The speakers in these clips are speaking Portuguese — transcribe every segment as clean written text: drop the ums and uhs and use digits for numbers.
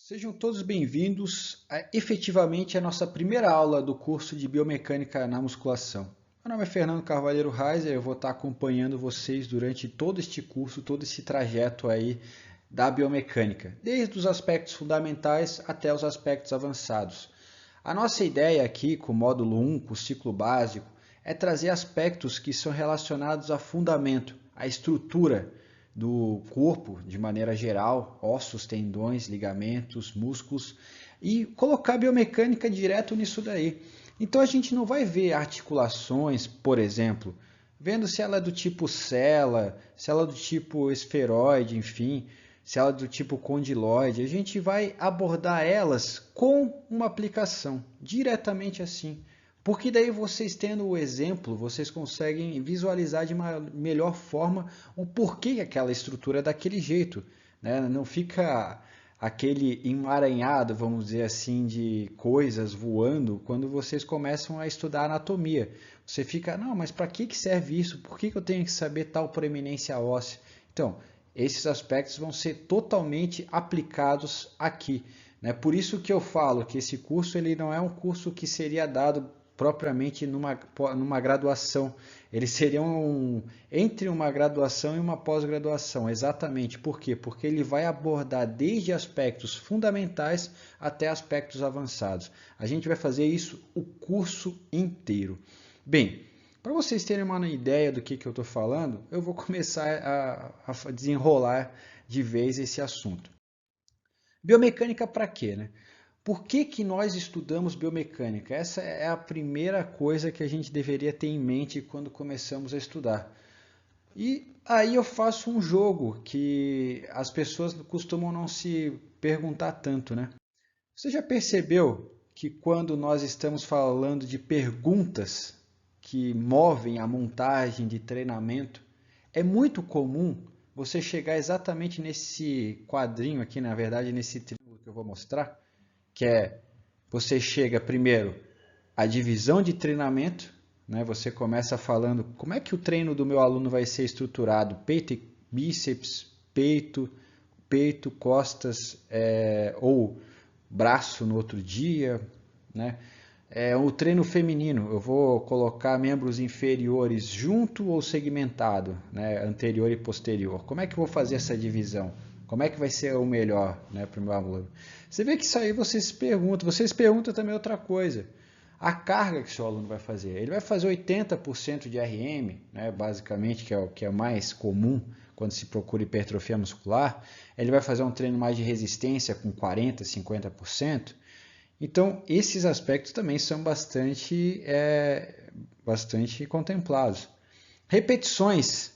Sejam todos bem-vindos a efetivamente a nossa primeira aula do curso de Biomecânica na Musculação. Meu nome é Fernando Carvalheiro Reiser, eu vou estar acompanhando vocês durante todo este curso, todo esse trajeto aí da biomecânica, desde os aspectos fundamentais até os aspectos avançados. A nossa ideia aqui com o módulo 1, com o ciclo básico, é trazer aspectos que são relacionados a fundamento, a estrutura do corpo de maneira geral, ossos, tendões, ligamentos, músculos, e colocar a biomecânica direto nisso daí. Então a gente não vai ver articulações, por exemplo, vendo se ela é do tipo cela, se ela é do tipo esferoide, enfim, se ela é do tipo condiloide. A gente vai abordar elas com uma aplicação, diretamente assim. Porque daí vocês tendo o exemplo, vocês conseguem visualizar de uma melhor forma o porquê aquela estrutura é daquele jeito, né? Não fica aquele emaranhado, vamos dizer assim, de coisas voando quando vocês começam a estudar anatomia. Você fica, não, mas para que serve isso? Por que eu tenho que saber tal proeminência óssea? Então, esses aspectos vão ser totalmente aplicados aqui, né? Por isso que eu falo que esse curso ele não é um curso que seria dado propriamente numa graduação. Eles seriam entre uma graduação e uma pós-graduação, exatamente. Por quê? Porque ele vai abordar desde aspectos fundamentais até aspectos avançados. A gente vai fazer isso o curso inteiro. Bem, para vocês terem uma ideia do que eu estou falando, eu vou começar a desenrolar de vez esse assunto. Biomecânica para quê, né? Por que nós estudamos biomecânica? Essa é a primeira coisa que a gente deveria ter em mente quando começamos a estudar. E aí eu faço um jogo que as pessoas costumam não se perguntar tanto, né? Você já percebeu que quando nós estamos falando de perguntas que movem a montagem de treinamento, é muito comum você chegar exatamente nesse quadrinho aqui, na verdade, nesse triângulo que eu vou mostrar, que é você chega primeiro à divisão de treinamento, né? Você começa falando como é que o treino do meu aluno vai ser estruturado, peito e bíceps, peito, costas ou braço no outro dia, né? O treino feminino, eu vou colocar membros inferiores junto ou segmentado, né? Anterior e posterior. Como é que eu vou fazer essa divisão? Como é que vai ser o melhor, né, para o meu aluno? Você vê que isso aí vocês perguntam também outra coisa. A carga que o seu aluno vai fazer. Ele vai fazer 80% de RM, né, basicamente, que é o que é mais comum quando se procura hipertrofia muscular. Ele vai fazer um treino mais de resistência com 40%, 50%. Então, esses aspectos também são bastante contemplados. Repetições,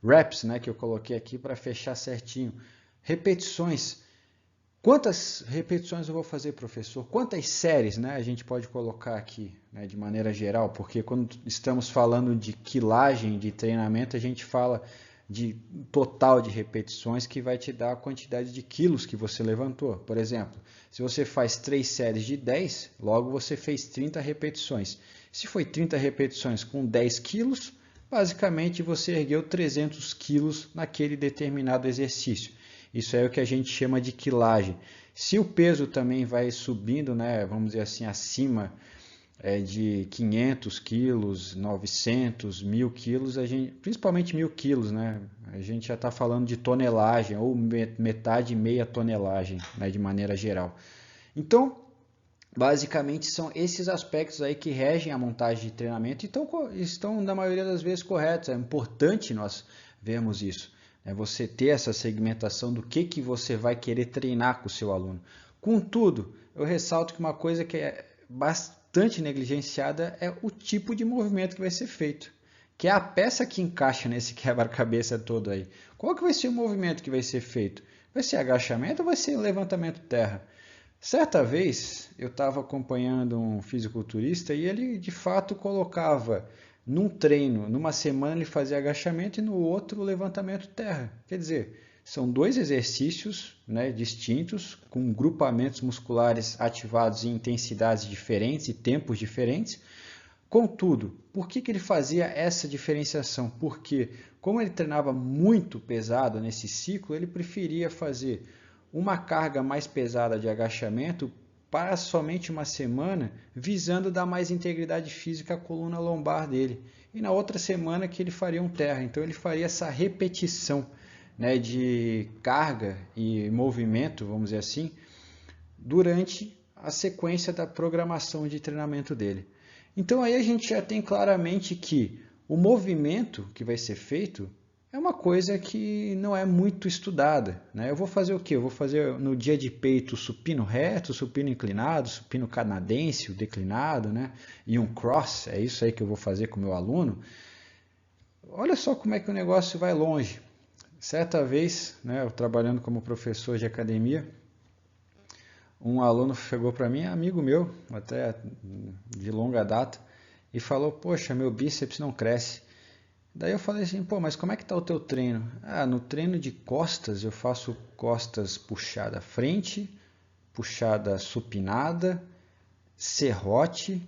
reps, né, que eu coloquei aqui para fechar certinho. Repetições. Quantas repetições eu vou fazer, professor? Quantas séries, né, a gente pode colocar aqui, né, de maneira geral? Porque quando estamos falando de quilagem de treinamento, a gente fala de total de repetições que vai te dar a quantidade de quilos que você levantou. Por exemplo, se você faz 3 séries de 10, logo você fez 30 repetições. Se foi 30 repetições com 10 quilos, basicamente você ergueu 300 quilos naquele determinado exercício. Isso é o que a gente chama de quilagem. Se o peso também vai subindo, né, vamos dizer assim, acima de 500 quilos, 900, 1000 quilos, principalmente 1000 quilos, né, a gente já está falando de tonelagem, ou metade e meia tonelagem, né, de maneira geral. Então, basicamente são esses aspectos aí que regem a montagem de treinamento e estão na maioria das vezes corretos. É importante nós vermos isso. Você ter essa segmentação do que você vai querer treinar com o seu aluno. Contudo, eu ressalto que uma coisa que é bastante negligenciada é o tipo de movimento que vai ser feito, que é a peça que encaixa nesse quebra-cabeça todo aí. Qual que vai ser o movimento que vai ser feito? Vai ser agachamento ou vai ser levantamento terra? Certa vez eu estava acompanhando um fisiculturista e ele de fato colocava num treino, numa semana ele fazia agachamento e no outro levantamento terra. Quer dizer, são dois exercícios, né, distintos, com grupamentos musculares ativados em intensidades diferentes e tempos diferentes. Contudo, por que ele fazia essa diferenciação? Porque, como ele treinava muito pesado nesse ciclo, ele preferia fazer uma carga mais pesada de agachamento para somente uma semana, visando dar mais integridade física à coluna lombar dele. E na outra semana que ele faria um terra. Então ele faria essa repetição, né, de carga e movimento, vamos dizer assim, durante a sequência da programação de treinamento dele. Então aí a gente já tem claramente que o movimento que vai ser feito é uma coisa que não é muito estudada, né? Eu vou fazer o quê? Eu vou fazer no dia de peito supino reto, supino inclinado, supino canadense, o declinado, né? E um cross, é isso aí que eu vou fazer com o meu aluno. Olha só como é que o negócio vai longe. Certa vez, né, eu trabalhando como professor de academia, um aluno chegou para mim, amigo meu, até de longa data, e falou, poxa, meu bíceps não cresce. Daí eu falei assim, pô, mas como é que tá o teu treino? Ah, no treino de costas eu faço costas puxada à frente, puxada supinada, serrote,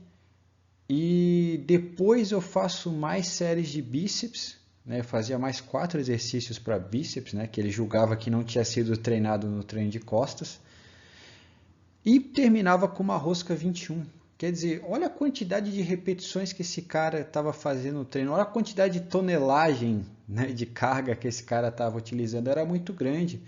e depois eu faço mais séries de bíceps, né? Eu fazia mais 4 exercícios para bíceps, né? Que ele julgava que não tinha sido treinado no treino de costas. E terminava com uma rosca 21. Quer dizer, olha a quantidade de repetições que esse cara estava fazendo no treino, olha a quantidade de tonelagem, né, de carga que esse cara estava utilizando, era muito grande.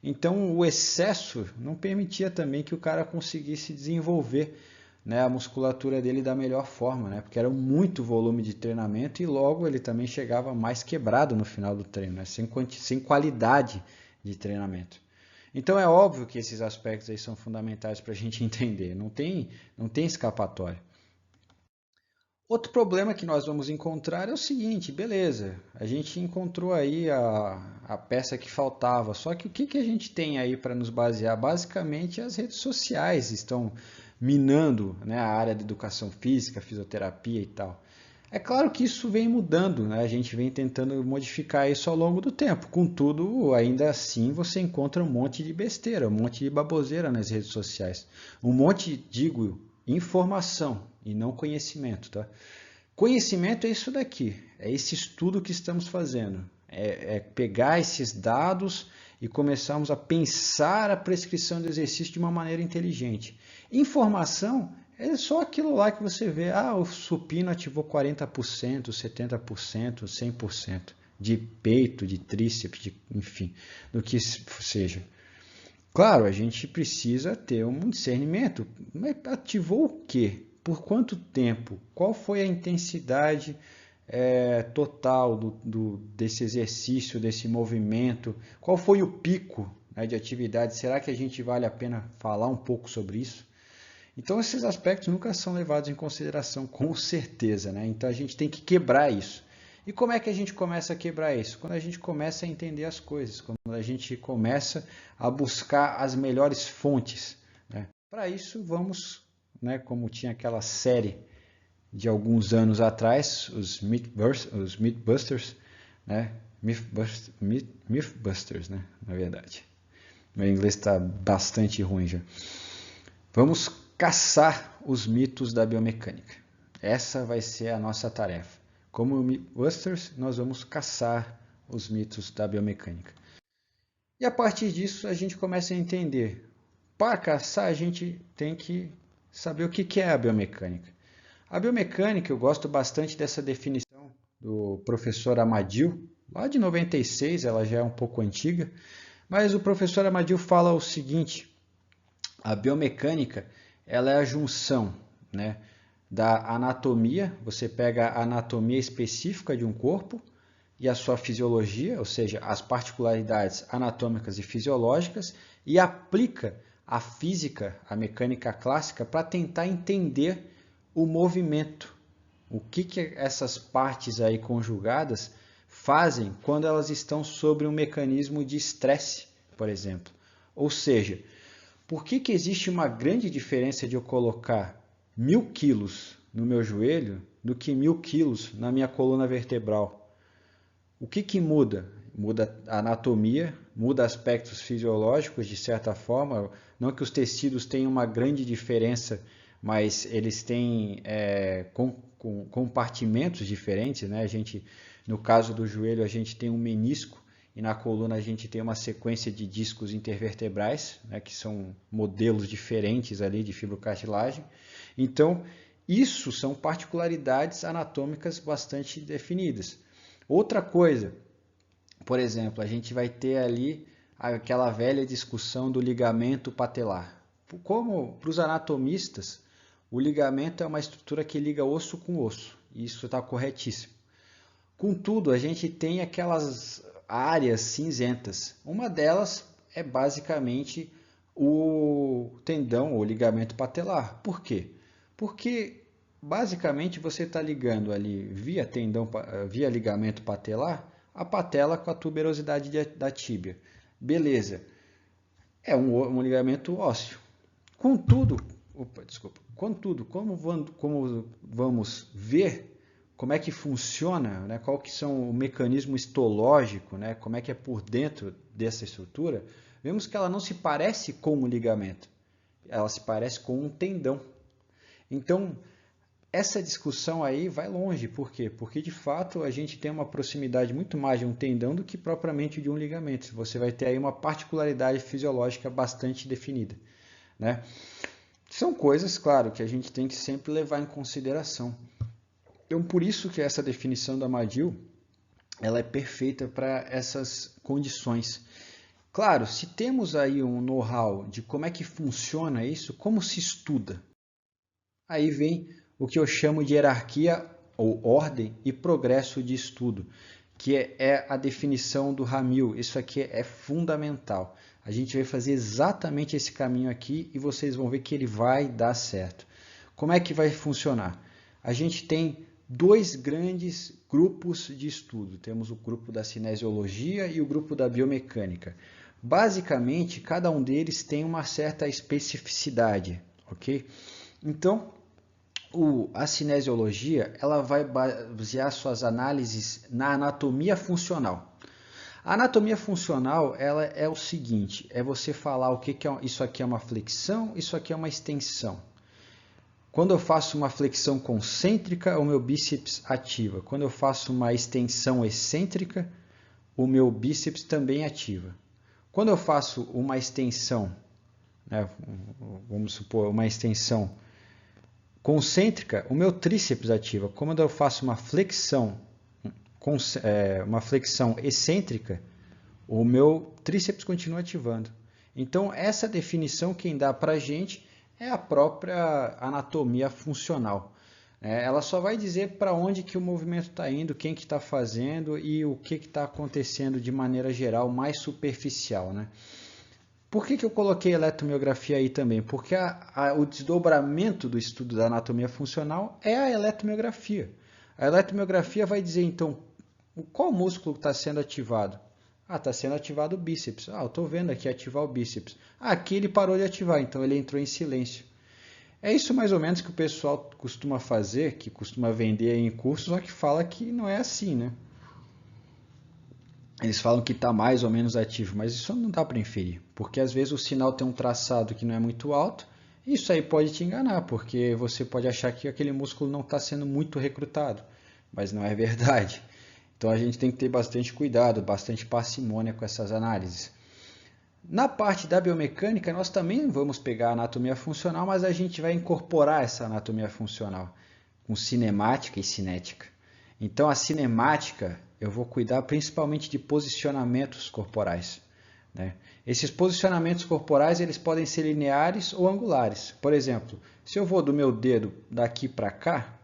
Então o excesso não permitia também que o cara conseguisse desenvolver, né, a musculatura dele da melhor forma, né, porque era muito volume de treinamento e logo ele também chegava mais quebrado no final do treino, né, sem qualidade de treinamento. Então é óbvio que esses aspectos aí são fundamentais para a gente entender, não tem escapatória. Outro problema que nós vamos encontrar é o seguinte, beleza, a gente encontrou aí a peça que faltava, só que o que a gente tem aí para nos basear? Basicamente as redes sociais estão minando, né, a área de educação física, fisioterapia e tal. É claro que isso vem mudando, né? A gente vem tentando modificar isso ao longo do tempo. Contudo, ainda assim você encontra um monte de besteira, um monte de baboseira nas redes sociais. Um monte, digo, informação e não conhecimento, tá? Conhecimento é isso daqui, é esse estudo que estamos fazendo. É pegar esses dados e começarmos a pensar a prescrição do exercício de uma maneira inteligente. Informação é só aquilo lá que você vê, o supino ativou 40%, 70%, 100% de peito, de tríceps, enfim, do que seja. Claro, a gente precisa ter um discernimento. Mas ativou o quê? Por quanto tempo? Qual foi a intensidade total desse exercício, desse movimento? Qual foi o pico, né, de atividade? Será que a gente vale a pena falar um pouco sobre isso? Então, esses aspectos nunca são levados em consideração, com certeza, né? Então, a gente tem que quebrar isso. E como é que a gente começa a quebrar isso? Quando a gente começa a entender as coisas, quando a gente começa a buscar as melhores fontes, né? Para isso, vamos, né, como tinha aquela série de alguns anos atrás, os Mythbusters, né? Mythbusters, né? Na verdade. Meu inglês está bastante ruim já. Vamos caçar os mitos da biomecânica. Essa vai ser a nossa tarefa. Como Mythbusters, nós vamos caçar os mitos da biomecânica. E a partir disso, a gente começa a entender. Para caçar, a gente tem que saber o que é a biomecânica. A biomecânica, eu gosto bastante dessa definição do professor Amadil, lá de 96, ela já é um pouco antiga, mas o professor Amadil fala o seguinte: a biomecânica, ela é a junção, né, da anatomia, você pega a anatomia específica de um corpo e a sua fisiologia, ou seja, as particularidades anatômicas e fisiológicas, e aplica a física, a mecânica clássica, para tentar entender o movimento. O que essas partes aí conjugadas fazem quando elas estão sobre um mecanismo de estresse, por exemplo. Ou seja, por que existe uma grande diferença de eu colocar 1000 quilos no meu joelho do que 1000 quilos na minha coluna vertebral? O que muda? Muda a anatomia, muda aspectos fisiológicos de certa forma, não que os tecidos tenham uma grande diferença, mas eles têm compartimentos diferentes, né? No caso do joelho, a gente tem um menisco e na coluna a gente tem uma sequência de discos intervertebrais, né, que são modelos diferentes ali de fibrocartilagem. Então, isso são particularidades anatômicas bastante definidas. Outra coisa, por exemplo, a gente vai ter ali aquela velha discussão do ligamento patelar. Como para os anatomistas, o ligamento é uma estrutura que liga osso com osso, e isso está corretíssimo. Contudo, a gente tem aquelas áreas cinzentas. Uma delas é basicamente o tendão ou ligamento patelar. Por quê? Porque basicamente você está ligando ali via ligamento patelar a patela com a tuberosidade da tíbia. Beleza, é um ligamento ósseo. Contudo, como vamos ver como é que funciona, né? Qual que são o mecanismo histológico, né? Como é que é por dentro dessa estrutura, vemos que ela não se parece com um ligamento, ela se parece com um tendão. Então, essa discussão aí vai longe. Por quê? Porque, de fato, a gente tem uma proximidade muito mais de um tendão do que propriamente de um ligamento. Você vai ter aí uma particularidade fisiológica bastante definida, né? São coisas, claro, que a gente tem que sempre levar em consideração. Então, por isso que essa definição da Madil, ela é perfeita para essas condições. Claro, se temos aí um know-how de como é que funciona isso, como se estuda, aí vem o que eu chamo de hierarquia ou ordem e progresso de estudo, que é a definição do Ramil. Isso aqui é fundamental. A gente vai fazer exatamente esse caminho aqui e vocês vão ver que ele vai dar certo. Como é que vai funcionar? A gente tem dois grandes grupos de estudo. Temos o grupo da cinesiologia e o grupo da biomecânica. Basicamente, cada um deles tem uma certa especificidade, ok? Então, a cinesiologia ela vai basear suas análises na anatomia funcional. A anatomia funcional ela é o seguinte, é você falar o que é isso aqui é uma flexão, isso aqui é uma extensão. Quando eu faço uma flexão concêntrica, o meu bíceps ativa. Quando eu faço uma extensão excêntrica, o meu bíceps também ativa. Quando eu faço uma extensão, né, vamos supor, uma extensão concêntrica, o meu tríceps ativa. Quando eu faço uma flexão excêntrica, o meu tríceps continua ativando. Então, essa definição quem dá para a gente é a própria anatomia funcional. Ela só vai dizer para onde que o movimento está indo, quem que está fazendo e o que está acontecendo de maneira geral, mais superficial, né? Por que eu coloquei eletromiografia aí também? Porque o desdobramento do estudo da anatomia funcional é a eletromiografia. A eletromiografia vai dizer, então, qual músculo está sendo ativado? Está sendo ativado o bíceps. Eu estou vendo aqui ativar o bíceps. Aqui ele parou de ativar, então ele entrou em silêncio. É isso mais ou menos que o pessoal costuma fazer, que costuma vender em cursos, só que fala que não é assim, né? Eles falam que está mais ou menos ativo, mas isso não dá para inferir, porque às vezes o sinal tem um traçado que não é muito alto, e isso aí pode te enganar, porque você pode achar que aquele músculo não está sendo muito recrutado, mas não é verdade. Então a gente tem que ter bastante cuidado, bastante parcimônia com essas análises. Na parte da biomecânica, nós também vamos pegar a anatomia funcional, mas a gente vai incorporar essa anatomia funcional com cinemática e cinética. Então a cinemática eu vou cuidar principalmente de posicionamentos corporais, né? Esses posicionamentos corporais eles podem ser lineares ou angulares. Por exemplo, se eu vou do meu dedo daqui para cá,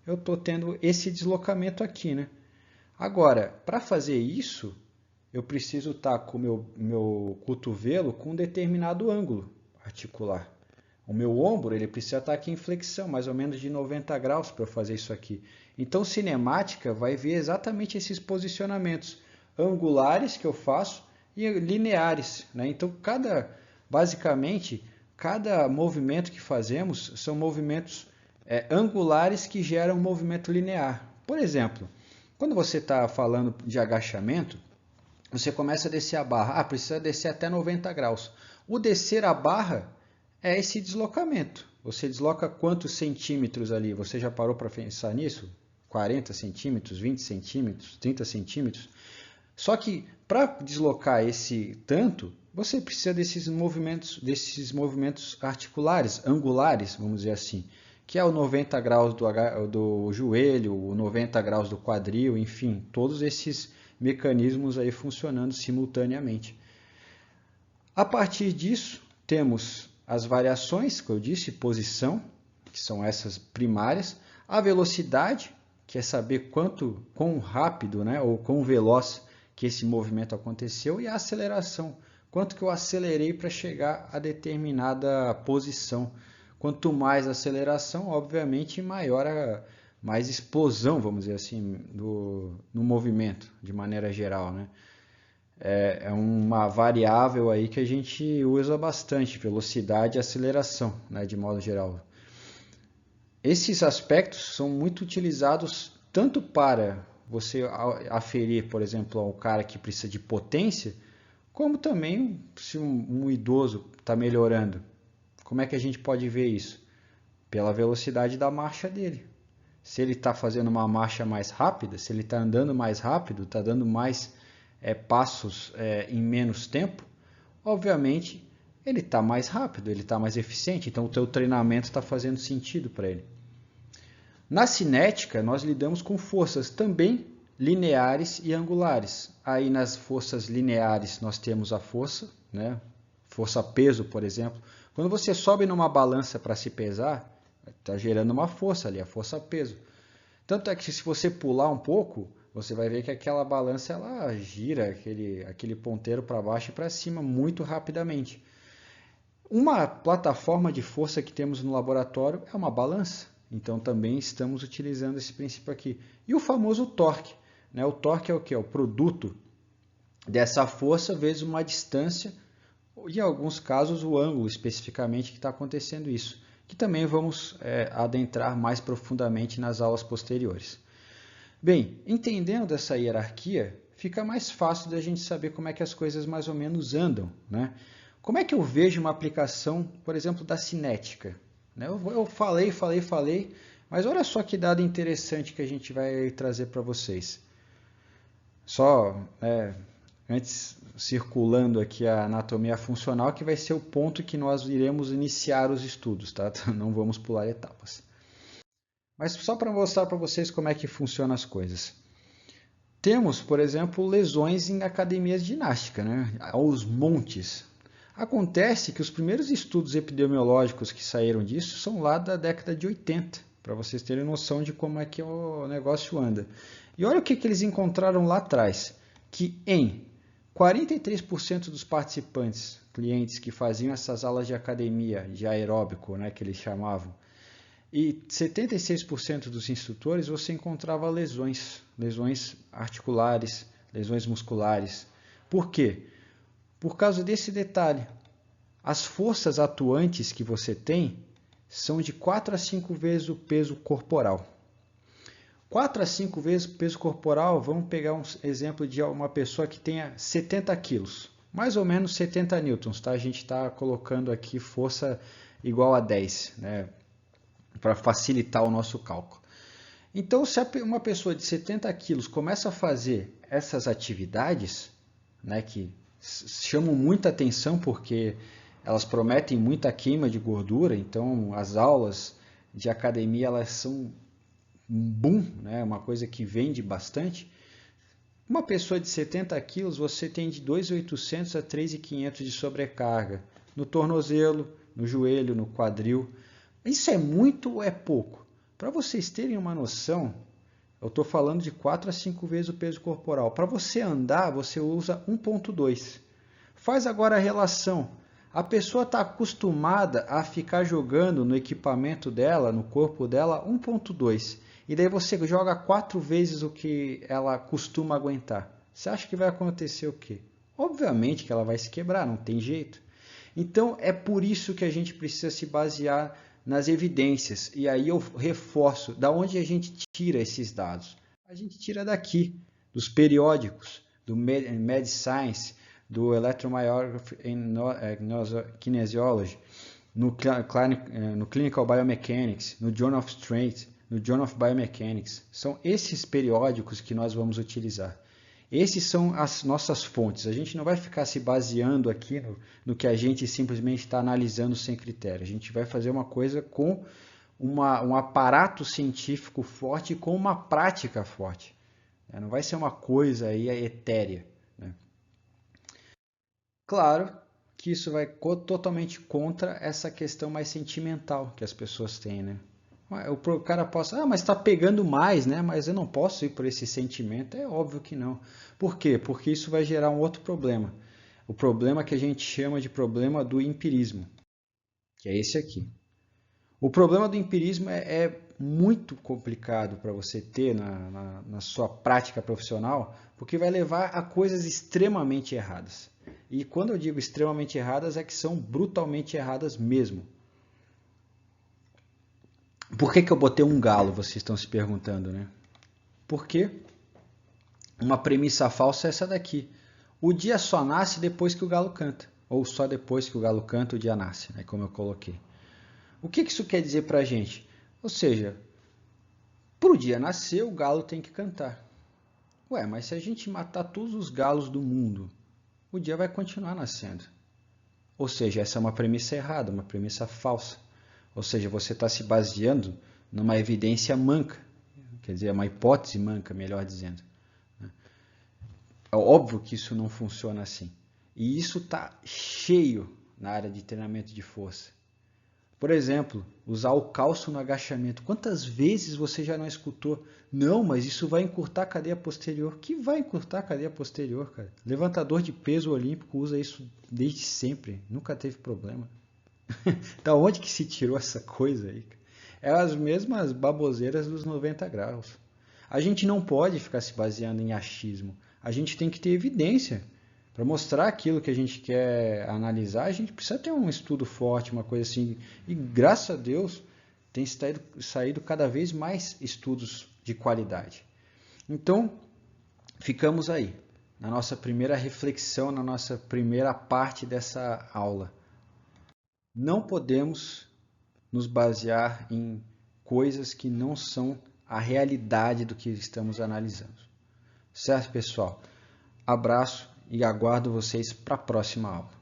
eu estou tendo esse deslocamento aqui, né? Agora, para fazer isso, eu preciso estar com o meu cotovelo com um determinado ângulo articular. O meu ombro ele precisa estar aqui em flexão, mais ou menos de 90 graus para eu fazer isso aqui. Então, cinemática vai ver exatamente esses posicionamentos angulares que eu faço e lineares, né? Então, basicamente, cada movimento que fazemos são movimentos angulares que geram um movimento linear. Por exemplo, quando você está falando de agachamento, você começa a descer a barra. Precisa descer até 90 graus. O descer a barra é esse deslocamento. Você desloca quantos centímetros ali? Você já parou para pensar nisso? 40 centímetros, 20 centímetros, 30 centímetros? Só que para deslocar esse tanto, você precisa desses movimentos articulares, angulares, vamos dizer assim, que é o 90 graus do joelho, o 90 graus do quadril, enfim, todos esses mecanismos aí funcionando simultaneamente. A partir disso, temos as variações, que eu disse, posição, que são essas primárias, a velocidade, que é saber quão rápido, né, ou quão veloz que esse movimento aconteceu, e a aceleração, quanto que eu acelerei para chegar a determinada posição. Quanto mais aceleração, obviamente, mais explosão, vamos dizer assim, no movimento, de maneira geral, né? É uma variável aí que a gente usa bastante, velocidade e aceleração, né, de modo geral. Esses aspectos são muito utilizados tanto para você aferir, por exemplo, ao cara que precisa de potência, como também se um idoso está melhorando. Como é que a gente pode ver isso? Pela velocidade da marcha dele. Se ele está fazendo uma marcha mais rápida, se ele está andando mais rápido, está dando mais passos em menos tempo, obviamente ele está mais rápido, ele está mais eficiente, então o teu treinamento está fazendo sentido para ele. Na cinética, nós lidamos com forças também lineares e angulares. Aí nas forças lineares nós temos a força, né? Força peso, por exemplo. Quando você sobe numa balança para se pesar, está gerando uma força ali, a força peso. Tanto é que se você pular um pouco, você vai ver que aquela balança ela gira aquele ponteiro para baixo e para cima muito rapidamente. Uma plataforma de força que temos no laboratório é uma balança. Então também estamos utilizando esse princípio aqui. E o famoso torque. Né? O torque é o que? É o produto dessa força vezes uma distância, e em alguns casos o ângulo especificamente que está acontecendo isso. Que também vamos adentrar mais profundamente nas aulas posteriores. Bem, entendendo essa hierarquia, fica mais fácil da gente saber como é que as coisas mais ou menos andam, né? Como é que eu vejo uma aplicação, por exemplo, da cinética? Eu falei, mas olha só que dado interessante que a gente vai trazer para vocês. Só antes circulando aqui a anatomia funcional, que vai ser o ponto que nós iremos iniciar os estudos, tá? Não vamos pular etapas. Mas só para mostrar para vocês como é que funcionam as coisas. Temos, por exemplo, lesões em academias de ginástica, né? Aos montes. Acontece que os primeiros estudos epidemiológicos que saíram disso são lá da década de 80, para vocês terem noção de como é que o negócio anda. E olha o que eles encontraram lá atrás, que em 43% dos participantes, clientes que faziam essas aulas de academia, de aeróbico, né, que eles chamavam, e 76% dos instrutores você encontrava lesões articulares, lesões musculares. Por quê? Por causa desse detalhe. As forças atuantes que você tem são de 4 a 5 vezes o peso corporal. 4 a 5 vezes o peso corporal, vamos pegar um exemplo de uma pessoa que tenha 70 quilos, mais ou menos 70 newtons, tá? A gente está colocando aqui força igual a 10, né? Para facilitar o nosso cálculo. Então, se uma pessoa de 70 quilos começa a fazer essas atividades, né, que chamam muita atenção porque elas prometem muita queima de gordura, então as aulas de academia elas são um boom, né, uma coisa que vende bastante. Uma pessoa de 70 quilos, você tem de 2.800 a 3.500 de sobrecarga no tornozelo, no joelho, no quadril. Isso é muito ou é pouco? Para vocês terem uma noção, eu estou falando de 4 a 5 vezes o peso corporal. Para você andar, você usa 1.2. Faz agora a relação. A pessoa está acostumada a ficar jogando no equipamento dela, no corpo dela, 1.2. E daí você joga 4 vezes o que ela costuma aguentar. Você acha que vai acontecer o quê? Obviamente que ela vai se quebrar, não tem jeito. Então é por isso que a gente precisa se basear nas evidências. E aí eu reforço, da onde a gente tira esses dados? A gente tira daqui, dos periódicos, do MedScience, do Electromyography and Kinesiology, no Clinical Biomechanics, no Journal of Strength, no Journal of Biomechanics. São esses periódicos que nós vamos utilizar. Esses são as nossas fontes. A gente não vai ficar se baseando aqui no que a gente simplesmente está analisando sem critério. A gente vai fazer uma coisa com um aparato científico forte e com uma prática forte. Não vai ser uma coisa aí etérea. Né? Claro que isso vai totalmente contra essa questão mais sentimental que as pessoas têm, né? O cara possa, mas está pegando mais, né? Mas eu não posso ir por esse sentimento. É óbvio que não. Por quê? Porque isso vai gerar um outro problema. O problema que a gente chama de problema do empirismo, que é esse aqui. O problema do empirismo é muito complicado para você ter na sua prática profissional, porque vai levar a coisas extremamente erradas. E quando eu digo extremamente erradas, é que são brutalmente erradas mesmo. Por que eu botei um galo, vocês estão se perguntando, né? Porque uma premissa falsa é essa daqui. O dia só nasce depois que o galo canta. Ou só depois que o galo canta o dia nasce, né? Como eu coloquei. O que isso quer dizer pra gente? Ou seja, para o dia nascer, o galo tem que cantar. Ué, mas se a gente matar todos os galos do mundo, o dia vai continuar nascendo. Ou seja, essa é uma premissa errada, uma premissa falsa. Ou seja, você está se baseando numa evidência manca, quer dizer, uma hipótese manca, melhor dizendo. É óbvio que isso não funciona assim. E isso está cheio na área de treinamento de força. Por exemplo, usar o calço no agachamento. Quantas vezes você já não escutou? Não, mas isso vai encurtar a cadeia posterior. Que vai encurtar a cadeia posterior, cara? Levantador de peso olímpico usa isso desde sempre. Nunca teve problema. Da onde que se tirou essa coisa aí? É as mesmas baboseiras dos 90 graus. A gente não pode ficar se baseando em achismo. A gente tem que ter evidência. Para mostrar aquilo que a gente quer analisar, a gente precisa ter um estudo forte, uma coisa assim. E graças a Deus tem saído cada vez mais estudos de qualidade. Então, ficamos aí, na nossa primeira reflexão, na nossa primeira parte dessa aula. Não podemos nos basear em coisas que não são a realidade do que estamos analisando. Certo, pessoal? Abraço e aguardo vocês para a próxima aula.